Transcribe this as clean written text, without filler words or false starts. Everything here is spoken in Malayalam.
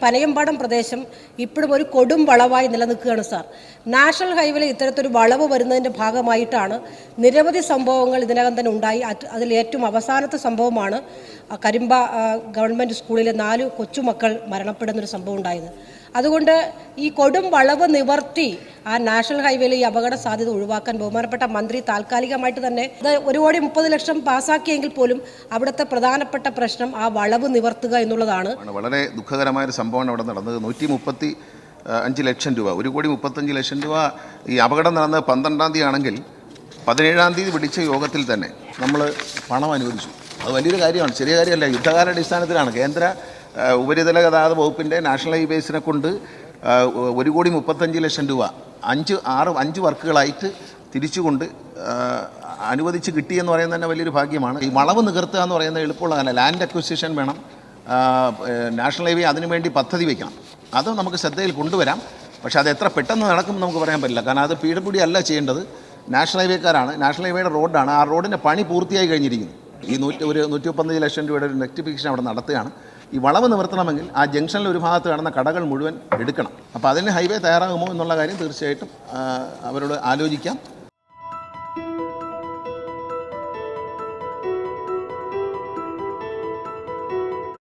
പനയമ്പാടം പ്രദേശം ഇപ്പോഴും ഒരു കൊടും വളവായി നിലനിൽക്കുകയാണ് സാർ. നാഷണൽ ഹൈവേയിൽ ഇത്തരത്തൊരു വളവ് വരുന്നതിൻ്റെ ഭാഗമായിട്ടാണ് നിരവധി സംഭവങ്ങൾ ഇതിനകം തന്നെ ഉണ്ടായി. അതിൽ ഏറ്റവും അവസാനത്തെ സംഭവമാണ് കരിമ്പ ഗവൺമെൻറ് സ്കൂളിലെ 4 കൊച്ചുമക്കൾ മരണപ്പെടുന്നൊരു സംഭവം ഉണ്ടായത്. അതുകൊണ്ട് ഈ കൊടും വളവ് നിവർത്തി ആ നാഷണൽ ഹൈവേയിൽ ഈ അപകട സാധ്യത ഒഴിവാക്കാൻ ബഹുമാനപ്പെട്ട മന്ത്രി താൽക്കാലികമായിട്ട് തന്നെ 1,30,00,000 പാസ്സാക്കിയെങ്കിൽ പോലും അവിടുത്തെ പ്രധാനപ്പെട്ട പ്രശ്നം ആ വളവ് നിവർത്തുക എന്നുള്ളതാണ്. വളരെ ദുഃഖകരമായ ഒരു സംഭവമാണ് അവിടെ നടന്നത്. 135 ലക്ഷം രൂപ, 1,35 ലക്ഷം രൂപ. ഈ അപകടം നടന്നത് 12-ാം തീയതി ആണെങ്കിൽ 17-ാം തീയതി വിളിച്ച യോഗത്തിൽ തന്നെ നമ്മൾ പണം അനുവദിച്ചു. അത് വലിയൊരു കാര്യമാണ്, ചെറിയ കാര്യമല്ല. യുദ്ധകാലാടിസ്ഥാനത്തിലാണ് കേന്ദ്ര ഉപരിതല ഗതാഗത വകുപ്പിൻ്റെ നാഷണൽ ഹൈവേസിനെ കൊണ്ട് 1,35 ലക്ഷം രൂപ 5 വർക്കുകളായിട്ട് തിരിച്ചുകൊണ്ട് അനുവദിച്ച് കിട്ടിയെന്ന് പറയുന്നത് തന്നെ വലിയൊരു ഭാഗ്യമാണ്. ഈ വളവ് നികർത്തുക എന്ന് പറയുന്നത് എളുപ്പമുള്ള കാര്യം. ലാൻഡ് അക്വിസിഷൻ വേണം, നാഷണൽ ഹൈവേ അതിനുവേണ്ടി പദ്ധതി വയ്ക്കണം. അത് നമുക്ക് ശ്രദ്ധയിൽ കൊണ്ടുവരാം. പക്ഷേ അത് എത്ര പെട്ടെന്ന് നടക്കും നമുക്ക് പറയാൻ പറ്റില്ല. കാരണം അത് PWD അല്ല ചെയ്യേണ്ടത്, നാഷണൽ ഹൈവേക്കാരാണ്. നാഷണൽ ഹൈവേയുടെ റോഡാണ്. ആ റോഡിൻ്റെ പണി പൂർത്തിയായി കഴിഞ്ഞിരിക്കുന്നു. ഈ 135 ലക്ഷം രൂപയുടെ ഒരു റെക്ടിഫിക്കേഷൻ അവിടെ നടത്തുകയാണ്. ഈ വളവ് നിവർത്തണമെങ്കിൽ ആ ജംഗ്ഷനിൽ ഒരു ഭാഗത്ത് കാണുന്ന കടകൾ മുഴുവൻ എടുക്കണം. അപ്പോൾ അതിന് ഹൈവേ തയ്യാറാകുമോ എന്നുള്ള കാര്യം തീർച്ചയായിട്ടും അവരോട് ആലോചിക്കാം.